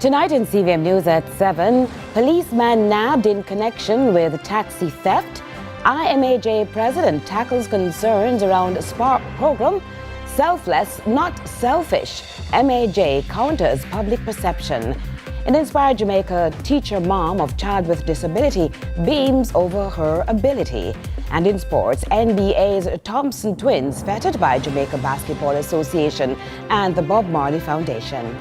Tonight in CVM News at 7, policeman nabbed in connection with taxi theft. IMAJ president tackles concerns around Spark program. Selfless, not selfish. MAJ counters public perception. In Inspire Jamaica, teacher mom of child with disability beams over her ability. And in sports, NBA's Thompson twins feted by Jamaica Basketball Association and the Bob Marley Foundation.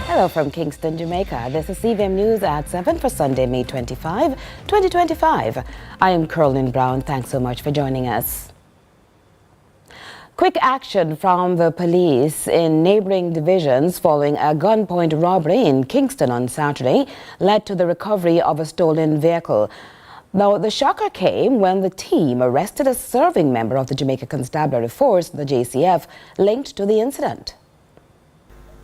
Hello from Kingston, Jamaica. This is CVM News at 7 for Sunday, May 25, 2025. I am Carolyn Brown. Thanks so much for joining us. Quick action from the police in neighboring divisions following a gunpoint robbery in Kingston on Saturday led to the recovery of a stolen vehicle. Now, the shocker came when the team arrested a serving member of the Jamaica Constabulary Force, the JCF, linked to the incident.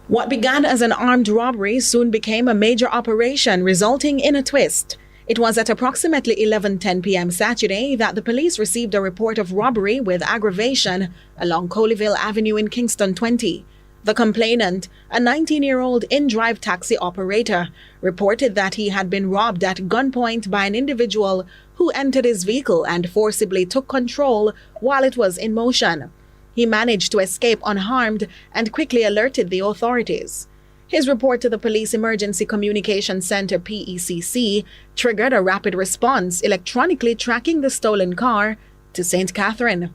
What began as an armed robbery soon became a major operation, resulting in a twist. It was at approximately 11:10 p.m. Saturday that the police received a report of robbery with aggravation along Colleyville Avenue in Kingston 20. The complainant, a 19-year-old in-drive taxi operator, reported that he had been robbed at gunpoint by an individual who entered his vehicle and forcibly took control while it was in motion. He managed to escape unharmed and quickly alerted the authorities. His report to the Police Emergency Communication Center PECC triggered a rapid response, electronically tracking the stolen car to St. Catherine.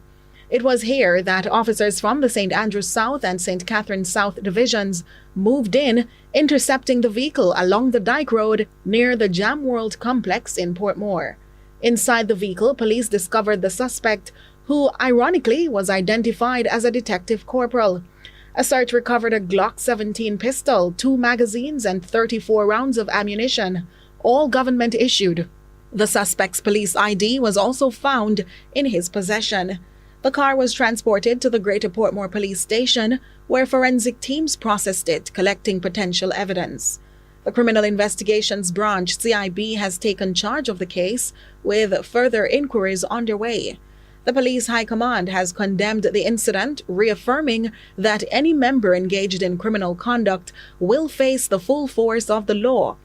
It was here that officers from the St. Andrews South and St. Catherine South divisions moved in, intercepting the vehicle along the Dyke Road near the Jam World complex in Portmore. Inside the vehicle, police discovered the suspect, who ironically was identified as a detective corporal. A search recovered a Glock 17 pistol, 2 magazines, and 34 rounds of ammunition, all government issued. The suspect's police ID was also found in his possession. The car was transported to the Greater Portmore Police Station, where forensic teams processed it, collecting potential evidence. The Criminal Investigations Branch, CIB, has taken charge of the case, with further inquiries underway. The Police High Command has condemned the incident, reaffirming that any member engaged in criminal conduct will face the full force of the law.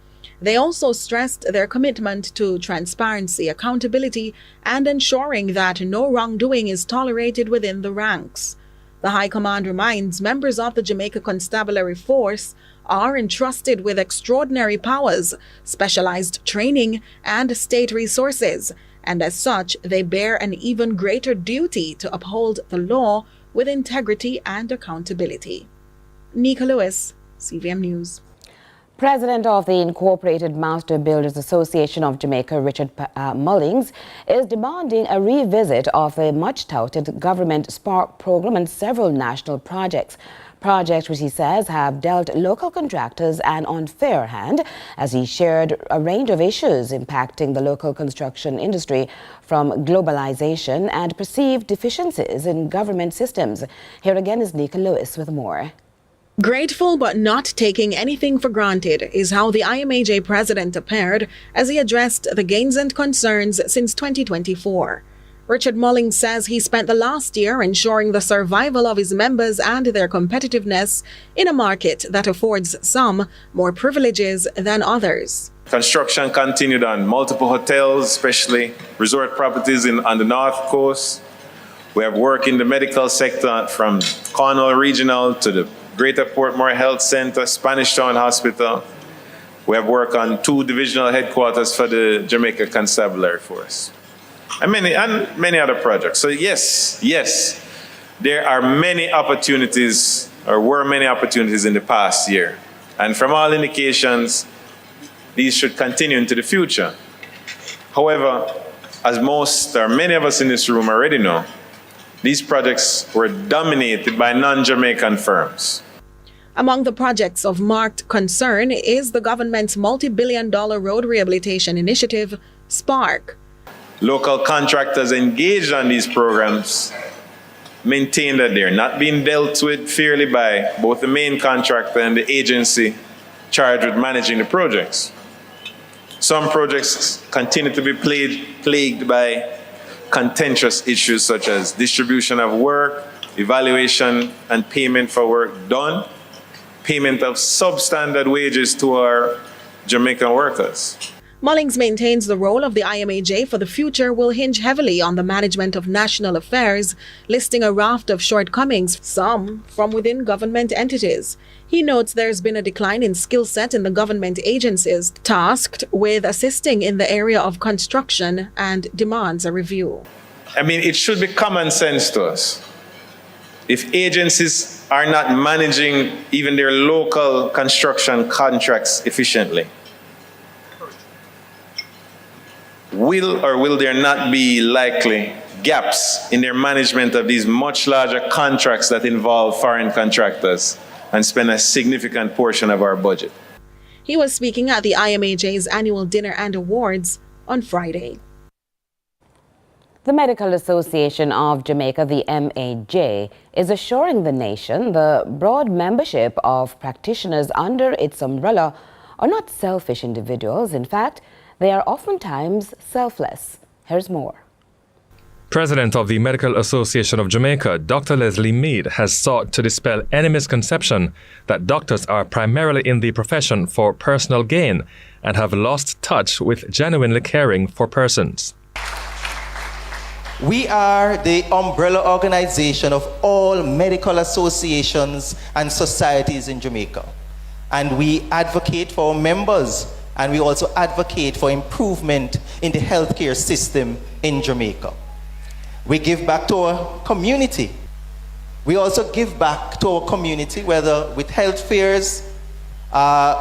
They also stressed their commitment to transparency, accountability, and ensuring that no wrongdoing is tolerated within the ranks. The High Command reminds members of the Jamaica Constabulary Force are entrusted with extraordinary powers, specialized training, and state resources, and as such, they bear an even greater duty to uphold the law with integrity and accountability. Nika Lewis, CVM News. President of the Incorporated Master Builders Association of Jamaica, Richard Mullings, is demanding a revisit of the much-touted government Spark program and several national projects. Projects which he says have dealt local contractors an unfair hand, as he shared a range of issues impacting the local construction industry, from globalization and perceived deficiencies in government systems. Here again is Nika Lewis with more. Grateful but not taking anything for granted is how the IMAJ president appeared as he addressed the gains and concerns since 2024. Richard Mullings says he spent the last year ensuring the survival of his members and their competitiveness in a market that affords some more privileges than others. Construction continued on multiple hotels, especially resort properties on the North Coast. We have work in the medical sector from Cornwall Regional to the Greater Portmore Health Center, Spanish Town Hospital. We have work on 2 divisional headquarters for the Jamaica Constabulary Force. And many other projects. So yes, there are many opportunities, or were many opportunities in the past year. And from all indications, these should continue into the future. However, as most or many of us in this room already know, these projects were dominated by non-Jamaican firms. Among the projects of marked concern is the government's multi-billion-dollar road rehabilitation initiative, Spark. Local contractors engaged on these programs maintain that they're not being dealt with fairly by both the main contractor and the agency charged with managing the projects. Some projects continue to be plagued by contentious issues such as distribution of work, evaluation and payment for work done, payment of substandard wages to our Jamaican workers. Mullings maintains the role of the IMAJ for the future will hinge heavily on the management of national affairs, listing a raft of shortcomings, some from within government entities. He notes there's been a decline in skill set in the government agencies tasked with assisting in the area of construction and demands a review. I mean, it should be common sense to us. If agencies are not managing even their local construction contracts efficiently, will there not be likely gaps in their management of these much larger contracts that involve foreign contractors and spend a significant portion of our budget? He was speaking at the IMAJ's annual dinner and awards on Friday. The Medical Association of Jamaica, the MAJ, is assuring the nation the broad membership of practitioners under its umbrella are not selfish individuals. In fact, they are oftentimes selfless. Here's more. President of the Medical Association of Jamaica, Dr. Leslie Mead, has sought to dispel any misconception that doctors are primarily in the profession for personal gain and have lost touch with genuinely caring for persons. We are the umbrella organization of all medical associations and societies in Jamaica. And we advocate for our members, and we also advocate for improvement in the healthcare system in Jamaica. We give back to our community. We also give back to our community, whether with health fairs.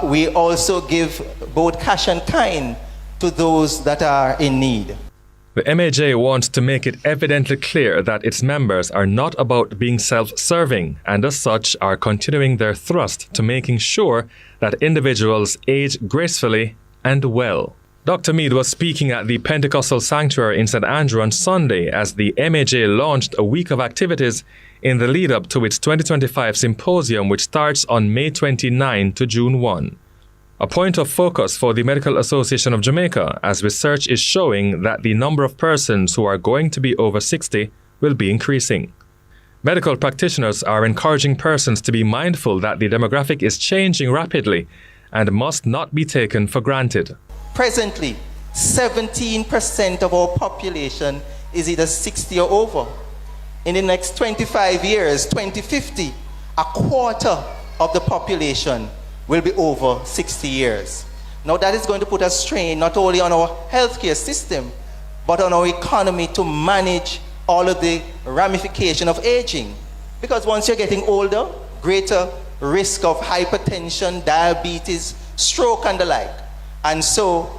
We also give both cash and kind to those that are in need. The MAJ wants to make it evidently clear that its members are not about being self-serving and as such are continuing their thrust to making sure that individuals age gracefully and well. Dr. Mead was speaking at the Pentecostal Sanctuary in St. Andrew on Sunday as the MAJ launched a week of activities in the lead-up to its 2025 symposium, which starts on May 29 to June 1. A point of focus for the Medical Association of Jamaica, as research is showing that the number of persons who are going to be over 60 will be increasing. Medical practitioners are encouraging persons to be mindful that the demographic is changing rapidly and must not be taken for granted. Presently, 17% of our population is either 60 or over. In the next 25 years, 2050, a quarter of the population will be over 60 years. Now that is going to put a strain not only on our healthcare system, but on our economy to manage all of the ramification of aging. Because once you're getting older, greater risk of hypertension, diabetes, stroke and the like. And so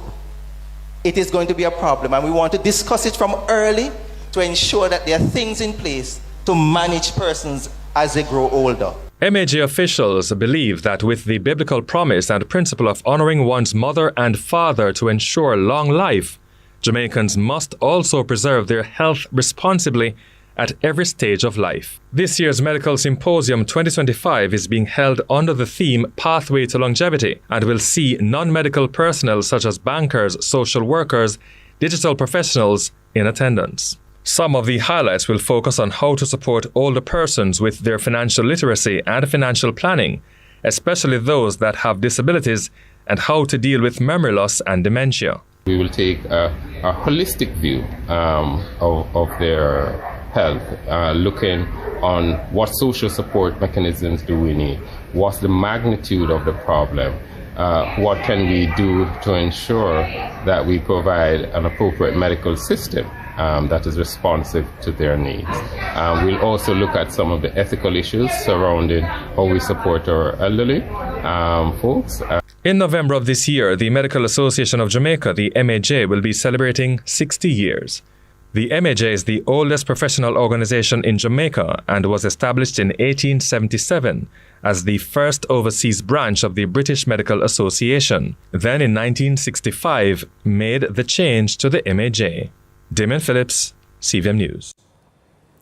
it is going to be a problem, and we want to discuss it from early to ensure that there are things in place to manage persons as they grow older. MAJ officials believe that with the biblical promise and principle of honoring one's mother and father to ensure long life, Jamaicans must also preserve their health responsibly at every stage of life. This year's Medical Symposium 2025 is being held under the theme Pathway to Longevity and will see non-medical personnel such as bankers, social workers, digital professionals in attendance. Some of the highlights will focus on how to support older persons with their financial literacy and financial planning, especially those that have disabilities, and how to deal with memory loss and dementia. We will take a holistic view of their health, looking on what social support mechanisms do we need, what's the magnitude of the problem, what can we do to ensure that we provide an appropriate medical system that is responsive to their needs. We'll also look at some of the ethical issues surrounding how we support our elderly folks. In November of this year, the Medical Association of Jamaica, the MAJ, will be celebrating 60 years. The MAJ is the oldest professional organization in Jamaica and was established in 1877 as the first overseas branch of the British Medical Association. Then in 1965, made the change to the MAJ. Damien Phillips, CVM News.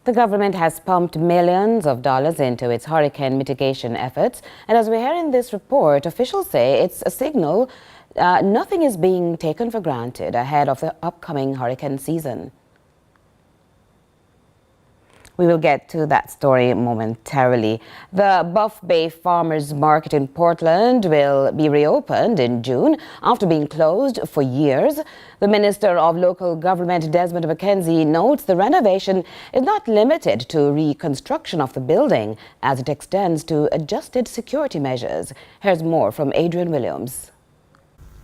The government has pumped millions of dollars into its hurricane mitigation efforts, and as we hear in this report, officials say it's a signal nothing is being taken for granted ahead of the upcoming hurricane season. We will get to that story momentarily. The Buff Bay Farmers Market in Portland will be reopened in June after being closed for years. The Minister of Local Government, Desmond McKenzie, notes the renovation is not limited to reconstruction of the building as it extends to adjusted security measures. Here's more from Adrian Williams.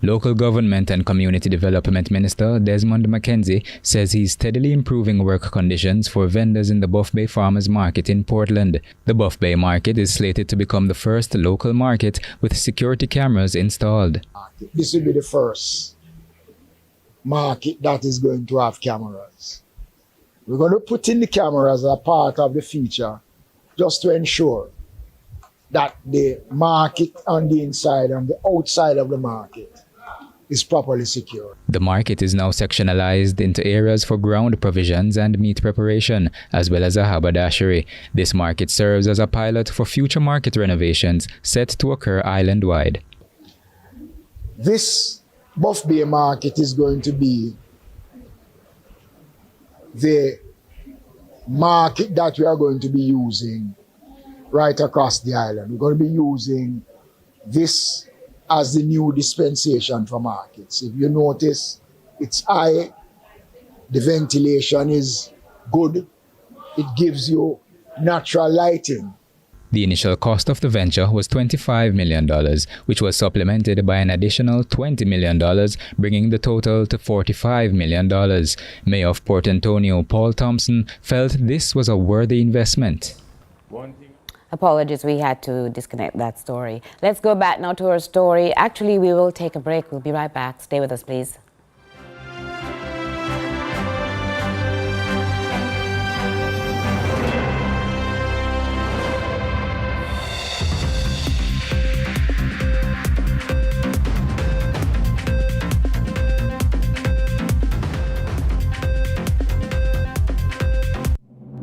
Local Government and Community Development Minister Desmond McKenzie says he's steadily improving work conditions for vendors in the Buff Bay Farmers Market in Portland. The Buff Bay Market is slated to become the first local market with security cameras installed. This will be the first market that is going to have cameras. We're going to put in the cameras as a part of the feature just to ensure that the market on the inside and the outside of the market is properly secure. The market is now sectionalized into areas for ground provisions and meat preparation, as well as a haberdashery. This market serves as a pilot for future market renovations set to occur island-wide. This Buff Bay market is going to be the market that we are going to be using right across the island. We're going to be using this as the new dispensation for markets. If you notice, it's high, the ventilation is good, it gives you natural lighting. The initial cost of the venture was $25 million, which was supplemented by an additional $20 million, bringing the total to $45 million. Mayor of Port Antonio, Paul Thompson, felt this was a worthy investment. Apologies, we had to disconnect that story. Let's go back now to our story. Actually, we will take a break. We'll be right back. Stay with us, please.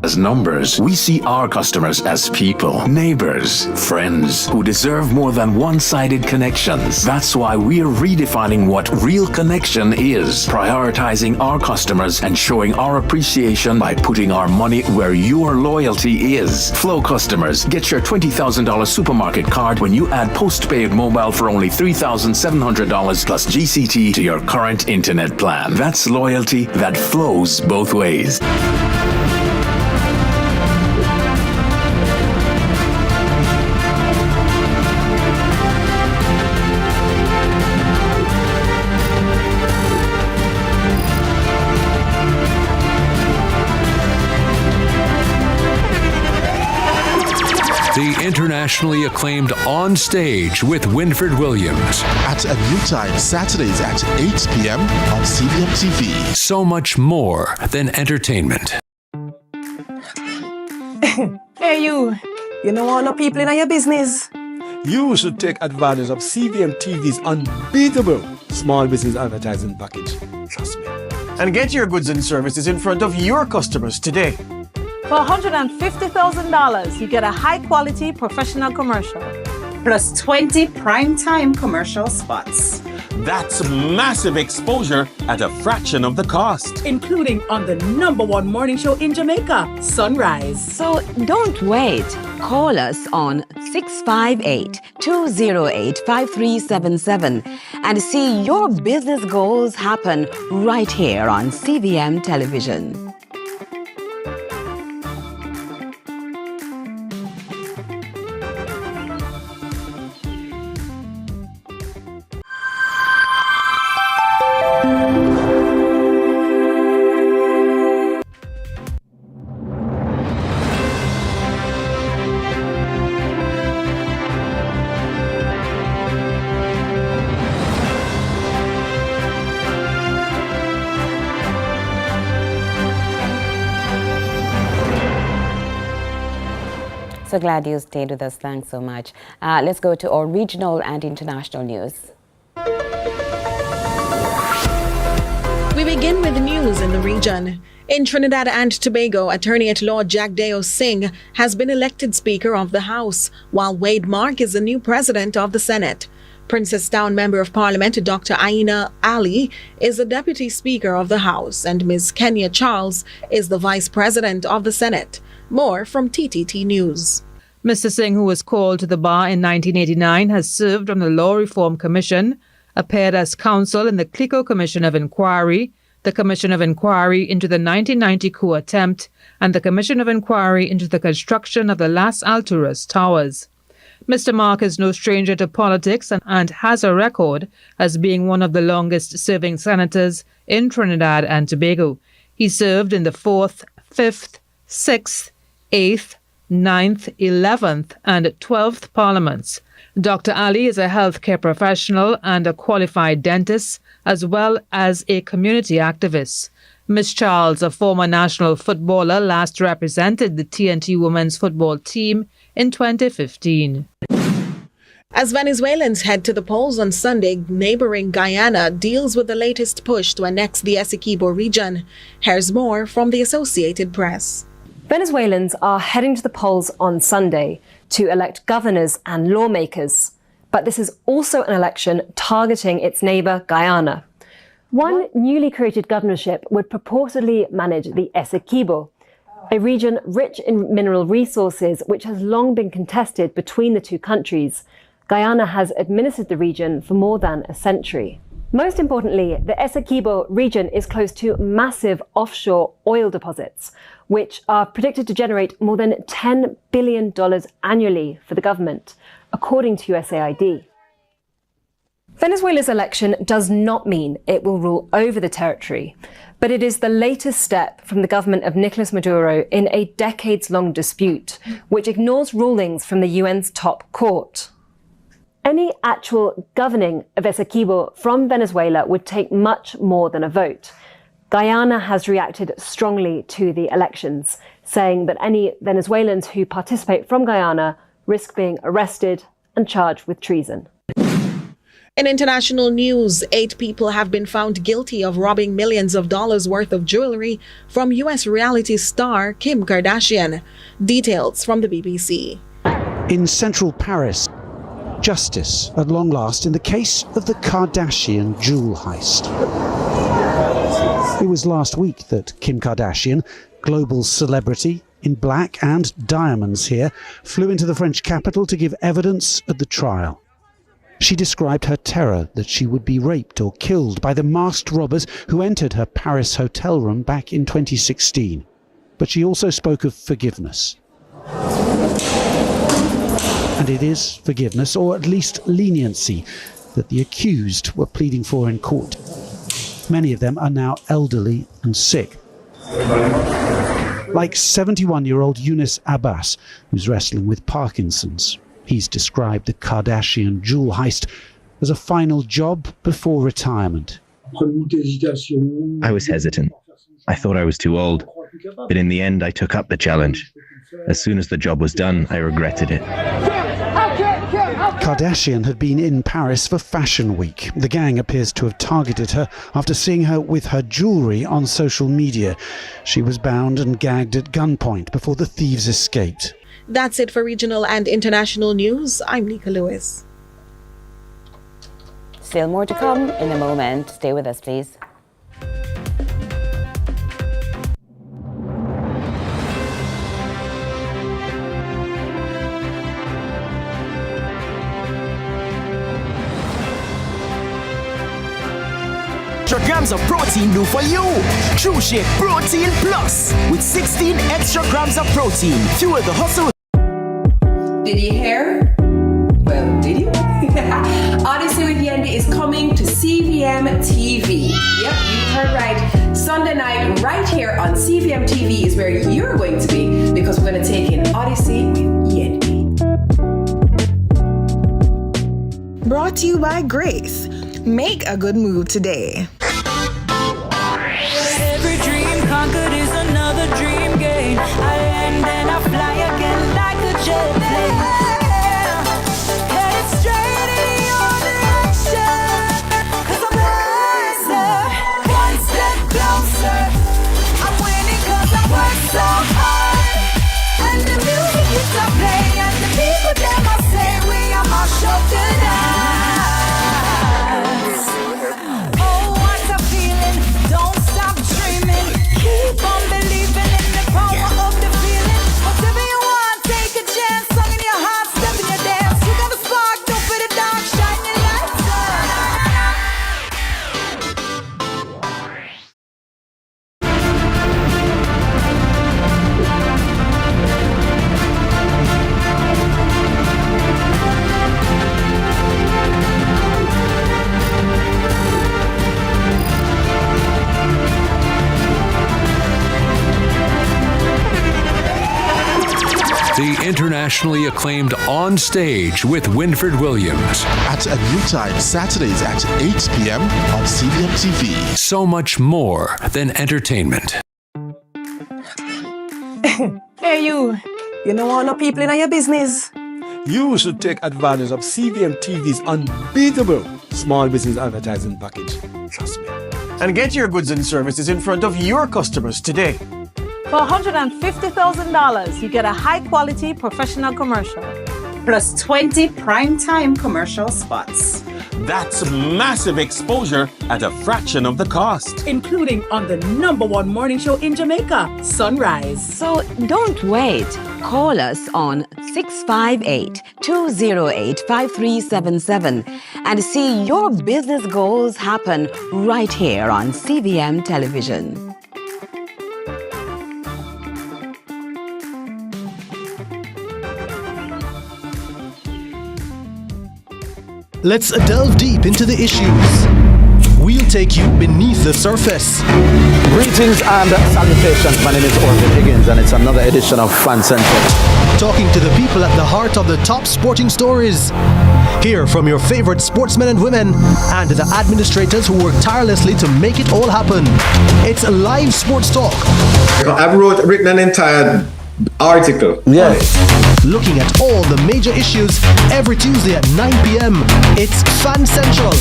As numbers, we see our customers as people, neighbors, friends who deserve more than one-sided connections. That's why we're redefining what real connection is, prioritizing our customers and showing our appreciation by putting our money where your loyalty is. Flow customers, get your $20,000 supermarket card when you add postpaid mobile for only $3,700 plus GCT to your current internet plan. That's loyalty that flows both ways. The internationally acclaimed On Stage with Winfred Williams. At a new time, Saturdays at 8 p.m. on CVM TV. So much more than entertainment. Hey you know all the people in your business? You should take advantage of CVM TV's unbeatable small business advertising package. Trust me. And get your goods and services in front of your customers today. For $150,000, you get a high-quality professional commercial. Plus 20 prime-time commercial spots. That's massive exposure at a fraction of the cost. Including on the #1 morning show in Jamaica, Sunrise. So don't wait. Call us on 658-208-5377 and see your business goals happen right here on CVM Television. So glad you stayed with us. Thanks so much. Let's go to our regional and international news. We begin with news in the region. In Trinidad and Tobago, Attorney-at-Law Jagdeo Singh has been elected Speaker of the House, while Wade Mark is the new President of the Senate. Princestown Member of Parliament Dr. Aina Ali is the Deputy Speaker of the House and Ms. Kenya Charles is the Vice President of the Senate. More from TTT News. Mr. Singh, who was called to the bar in 1989, has served on the Law Reform Commission, appeared as counsel in the Clico Commission of Inquiry, the Commission of Inquiry into the 1990 coup attempt, and the Commission of Inquiry into the construction of the Las Alturas Towers. Mr. Mark is no stranger to politics and has a record as being one of the longest-serving senators in Trinidad and Tobago. He served in the 4th, 5th, 6th, 8th, 9th, 11th and 12th Parliaments. Dr. Ali is a healthcare professional and a qualified dentist, as well as a community activist. Ms. Charles, a former national footballer, last represented the TNT women's football team in 2015. As Venezuelans head to the polls on Sunday, neighboring Guyana deals with the latest push to annex the Essequibo region. Here's more from the Associated Press. Venezuelans are heading to the polls on Sunday to elect governors and lawmakers. But this is also an election targeting its neighbour Guyana. One newly created governorship would purportedly manage the Essequibo, a region rich in mineral resources which has long been contested between the two countries. Guyana has administered the region for more than a century. Most importantly, the Essequibo region is close to massive offshore oil deposits, which are predicted to generate more than $10 billion annually for the government, according to USAID. Venezuela's election does not mean it will rule over the territory, but it is the latest step from the government of Nicolas Maduro in a decades-long dispute, which ignores rulings from the UN's top court. Any actual governing of Essequibo from Venezuela would take much more than a vote. Guyana has reacted strongly to the elections, saying that any Venezuelans who participate from Guyana risk being arrested and charged with treason. In international news, 8 people have been found guilty of robbing millions of dollars worth of jewelry from U.S. reality star Kim Kardashian. Details from the BBC. In central Paris, justice at long last in the case of the Kardashian jewel heist. It was last week that Kim Kardashian, global celebrity in black and diamonds here, flew into the French capital to give evidence at the trial. She described her terror that she would be raped or killed by the masked robbers who entered her Paris hotel room back in 2016. But she also spoke of forgiveness. And it is forgiveness, or at least leniency, that the accused were pleading for in court. Many of them are now elderly and sick. Like 71-year-old Yunus Abbas, who's wrestling with Parkinson's. He's described the Kardashian jewel heist as a final job before retirement. I was hesitant. I thought I was too old. But in the end, I took up the challenge. As soon as the job was done, I regretted it. Kardashian had been in Paris for Fashion Week. The gang appears to have targeted her after seeing her with her jewellery on social media. She was bound and gagged at gunpoint before the thieves escaped. That's it for regional and international news. I'm Nika Lewis. Still more to come in a moment. Stay with us, please. Extra grams of protein do for you. True Shape Protein Plus with 16 extra grams of protein. Fuel the hustle. Did you hear? Well, did you? Odyssey with Yendi is coming to CVM TV. Yep, you heard right. Sunday night, right here on CVM TV is where you're going to be, because we're going to take in Odyssey with Yendi. Brought to you by Grace. Make a good move today. Every dream conquered is another dream gained. I land and I fly again like a jet plane. Headed straight in your direction. 'Cause I'm closer, one step closer. I'm winning 'cause I work so hard. And the music is to play, and the people them I say we are my show tonight. The internationally acclaimed On Stage with Winfred Williams. At a new time, Saturdays at 8 p.m. on CVM TV. So much more than entertainment. Hey, you know all the people in your business? You should take advantage of CVM TV's unbeatable small business advertising package. Trust me. And get your goods and services in front of your customers today. For $150,000, you get a high-quality professional commercial. Plus 20 prime-time commercial spots. That's massive exposure at a fraction of the cost. Including on the #1 morning show in Jamaica, Sunrise. So don't wait. Call us on 658-208-5377 and see your business goals happen right here on CVM Television. Let's delve deep into the issues. We'll take you beneath the surface. Greetings and salutations. My name is Orvin Higgins and it's another edition of Fan Central. Talking to the people at the heart of the top sporting stories. Hear from your favorite sportsmen and women and the administrators who work tirelessly to make it all happen. It's live sports talk. I've written an entire article. Yes. Looking at all the major issues every Tuesday at 9 p.m. It's Fan Central.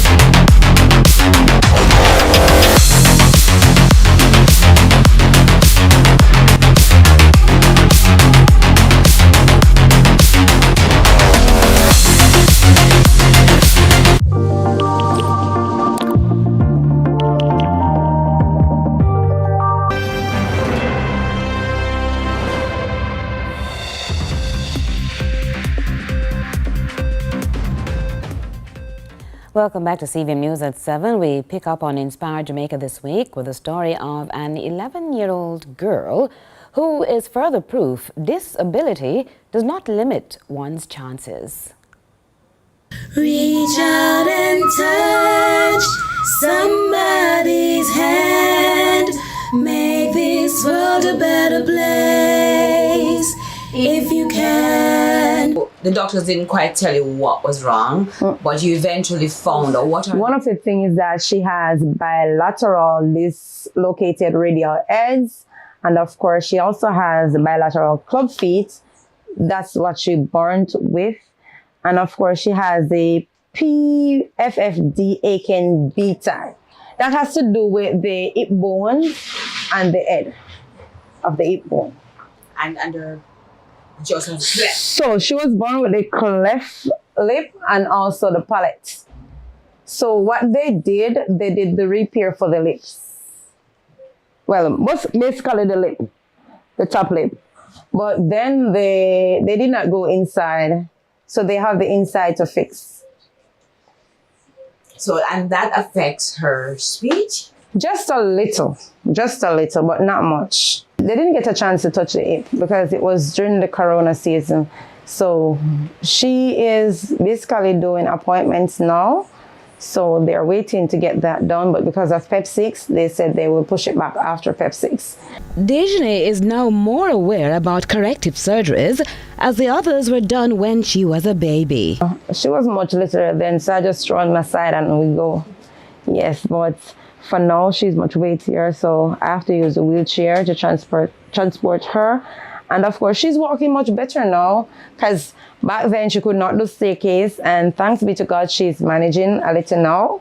Welcome back to CVM News at 7. We pick up on Inspire Jamaica this week with the story of an 11-year-old girl who is further proof disability does not limit one's chances. Reach out and touch somebody's hand. Make this world a better place if you can. The doctors didn't quite tell you what was wrong, but you eventually found out what. One of the things is that she has bilateral dislocated radial heads, and of course she also has bilateral club feet. That's what she burnt with. And of course she has a PFFD Aiken beta. That has to do with the hip bone and the head of the hip bone. And just cleft. So she was born with a cleft lip and also the palate. So what they did the repair for the lips. Well, basically the lip, the top lip. But then they did not go inside. So they have the inside to fix. So, and that affects her speech? Just a little, but not much. They didn't get a chance to touch the hip because it was during the corona season. So she is basically doing appointments now. So they're waiting to get that done. But because of PEP 6, they said they will push it back after PEP 6. Dejane is now more aware about corrective surgeries as the others were done when she was a baby. She was much littler then, so I just throw on my side and we go. Yes, but for now, she's much weightier, so I have to use a wheelchair to transport her. And of course, she's walking much better now, because back then she could not do staircase, and thanks be to God, she's managing a little now.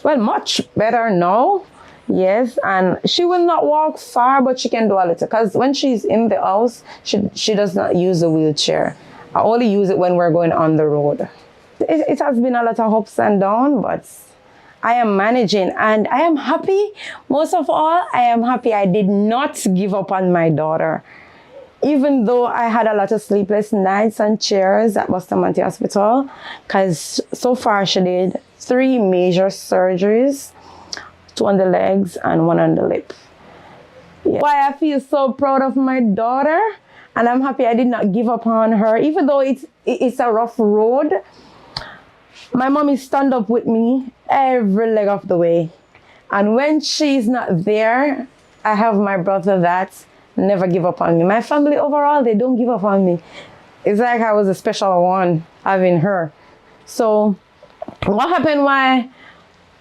Well, much better now, yes, and she will not walk far, but she can do a little, because when she's in the house, she does not use a wheelchair. I only use it when we're going on the road. It has been a lot of ups and downs, but I am managing and I am happy. Most of all, I am happy I did not give up on my daughter. Even though I had a lot of sleepless nights and chairs at Bustamante Hospital, because so far she did 3 major surgeries, 2 on the legs and 1 on the lip. Yeah. Why I feel so proud of my daughter, and I'm happy I did not give up on her, even though it's a rough road. My mommy stand up with me every leg of the way. And when she's not there, I have my brother that never give up on me. My family overall, they don't give up on me. It's like I was a special one having her. So what happened? Why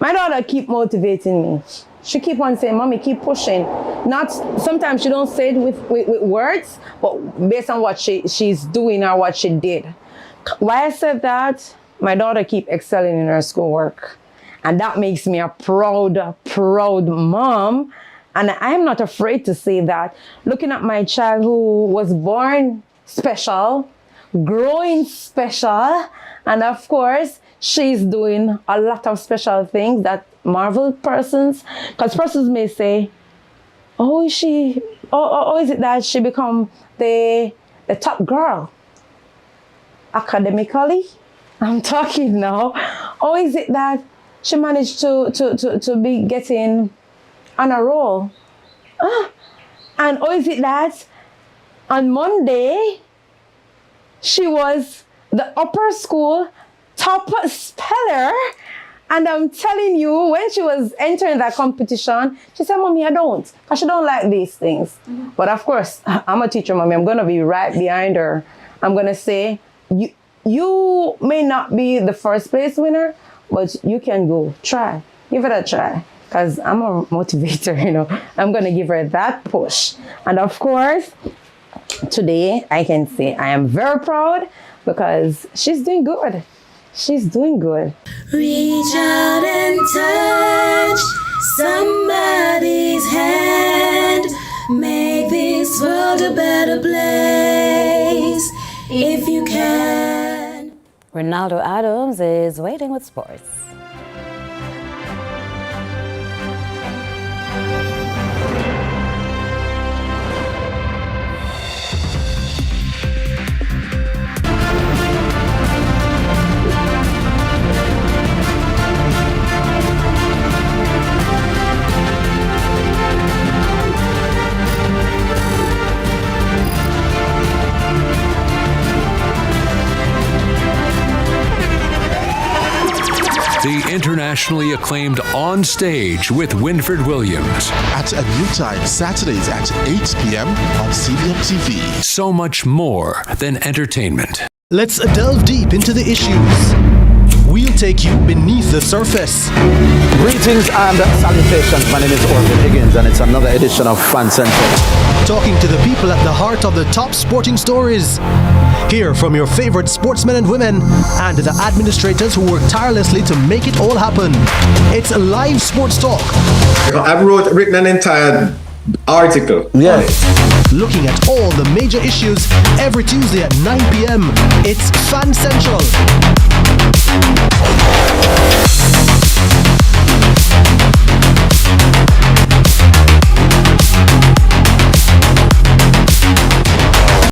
my daughter keep motivating me. She keep on saying, "Mommy, keep pushing." Not sometimes she don't say it with words, but based on what she's doing or what she did. Why I said that? My daughter keep excelling in her schoolwork, and that makes me a proud mom. And I'm not afraid to say that. Looking at my child who was born special, growing special, and of course, she's doing a lot of special things that marvel persons. Because persons may say, oh, is it that she become the top girl? Academically, I'm talking now. Or is it that she managed to be getting on a roll? And or is it that on Monday, she was the upper school top speller? And I'm telling you, when she was entering that competition, she said, "Mommy, I don't," because she don't like these things. But of course, I'm a teacher, Mommy. I'm going to be right behind her. I'm going to say, you may not be the first place winner, but you can go. Try. Give it a try. Because I'm a motivator, you know. I'm going to give her that push. And of course, today I can say I am very proud because she's doing good. She's doing good. Reach out and touch somebody's hand. Make this world a better place if you can. Ronaldo Adams is waiting with sports. The internationally acclaimed On Stage with Winfred Williams. At a new time, Saturdays at 8 p.m. on CVM TV. So much more than entertainment. Let's delve deep into the issues. We'll take you beneath the surface. Greetings and salutations. My name is Orville Higgins, and it's another edition of Fan Central. Talking to the people at the heart of the top sporting stories. Hear from your favorite sportsmen and women and the administrators who work tirelessly to make it all happen. It's a live sports talk. I've written an entire article. Yeah. Looking at all the major issues every Tuesday at 9 p.m. It's Fan Central.